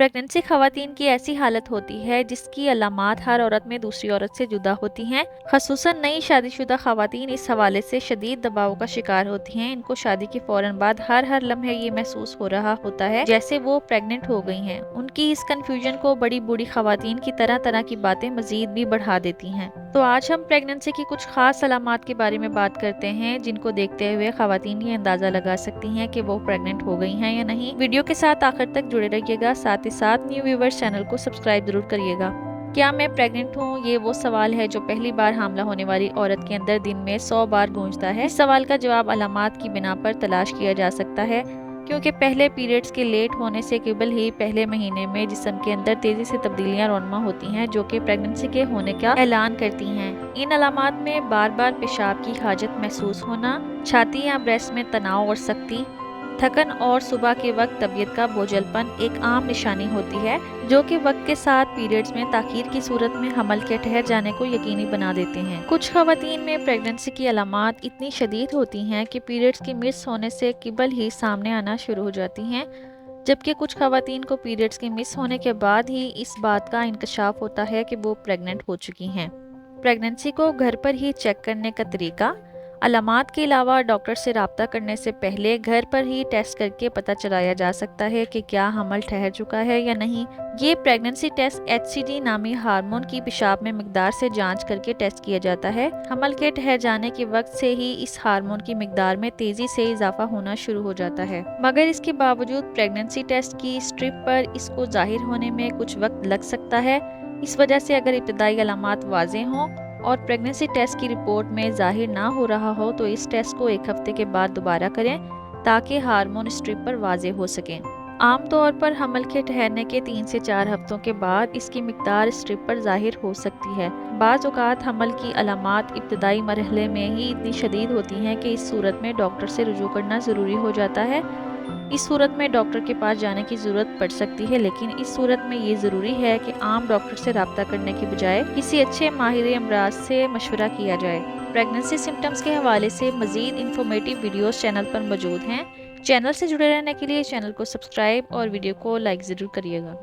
Pregnancy खवातीन की ऐसी हालत होती है जिसकी अलामात हर औरत में दूसरी औरत से जुदा होती हैं। खसूसन नई शादीशुदा खवातीन इस हवाले से शदीद दबाव का शिकार होती हैं। इनको शादी के फौरन बाद हर लम्हे ये महसूस हो रहा होता है जैसे वो प्रेग्नेंट हो गई हैं। उनकी इस कंफ्यूजन को बड़ी बूढ़ी खवातीन की तरह तरह की बातें मजीद भी बढ़ा देती हैं। तो आज हम प्रेगनेंसी की कुछ खास अलामात के बारे में बात करते हैं जिनको देखते हुए खवातीन ये अंदाजा लगा सकती हैं कि वो प्रेग्नेंट हो गई हैं या नहीं। वीडियो के साथ आखिर तक जुड़े रहिएगा। साथ ही साथ न्यू व्यूअर्स चैनल को सब्सक्राइब जरूर करिएगा। क्या मैं प्रेग्नेंट हूँ? ये वो सवाल है जो पहली बार हामला होने वाली औरत के अंदर दिन में 100 बार गूंजता है। इस सवाल का जवाब अलामात की बिना पर तलाश किया जा सकता है, क्योंकि पहले पीरियड्स के लेट होने से केवल ही पहले महीने में जिस्म के अंदर तेजी से तब्दीलियां रोनमा होती हैं जो कि प्रेगनेंसी के होने का ऐलान करती हैं। इन अलामात में बार बार पेशाब की हाजत महसूस होना, छाती या ब्रेस्ट में तनाव और सख्ती, थकन और सुबह के वक्त तबीयत का बोझलपन एक आम निशानी होती है जो कि वक्त के साथ पीरियड्स में ताखीर की सूरत में हमल के ठहर जाने को यकीनी बना देते हैं। कुछ खवातीन में प्रेगनेंसी की अलामात इतनी शदीद होती हैं कि पीरियड्स के मिस होने से किबल ही सामने आना शुरू हो जाती हैं, जबकि कुछ खवातीन को पीरियड्स के मिस होने के बाद ही इस बात का इंकशाफ होता है कि वो प्रेग्नेंट हो चुकी हैं। प्रेगनेंसी को घर पर ही चेक करने का तरीका। अलामात के अलावा डॉक्टर से रब्ता करने से पहले घर पर ही टेस्ट करके पता चलाया जा सकता है कि क्या हमल ठहर चुका है या नहीं। ये प्रेगनेंसी टेस्ट HCG नामी हार्मोन की पेशाब में मिकदार से जांच करके टेस्ट किया जाता है। हमल के ठहर जाने के वक्त से ही इस हार्मोन की मिकदार में तेजी से इजाफा होना शुरू हो जाता है, मगर इसके बावजूद प्रेगनेंसी टेस्ट की स्ट्रिप पर इसको जाहिर होने में कुछ वक्त लग सकता है। इस वजह से अगर इब्तदाई अलामात वाज़ेह हों और प्रेगनेंसी टेस्ट की रिपोर्ट में जाहिर ना हो रहा हो तो इस टेस्ट को 1 हफ्ते के बाद दोबारा करें ताकि हार्मोन स्ट्रिप पर वाज़ेह हो सकें। आम तौर पर हमल के ठहरने के 3 से 4 हफ्तों के बाद इसकी मिकदार स्ट्रिप पर जाहिर हो सकती है। बाज़ औक़ात हमल की अलामात इब्तदाई मरहले में ही इतनी शदीद होती हैं कि इस सूरत में डॉक्टर से रुजू करना ज़रूरी हो जाता है। इस सूरत में डॉक्टर के पास जाने की ज़रूरत पड़ सकती है, लेकिन इस सूरत में ये ज़रूरी है कि आम डॉक्टर से रब्ता करने की बजाय किसी अच्छे माहिर अमराज से मशवरा किया जाए। प्रेगनेंसी सिम्टम्स के हवाले से मज़ीद इंफॉर्मेटिव वीडियोस चैनल पर मौजूद हैं। चैनल से जुड़े रहने के लिए चैनल को सब्सक्राइब और वीडियो को लाइक ज़रूर करिएगा।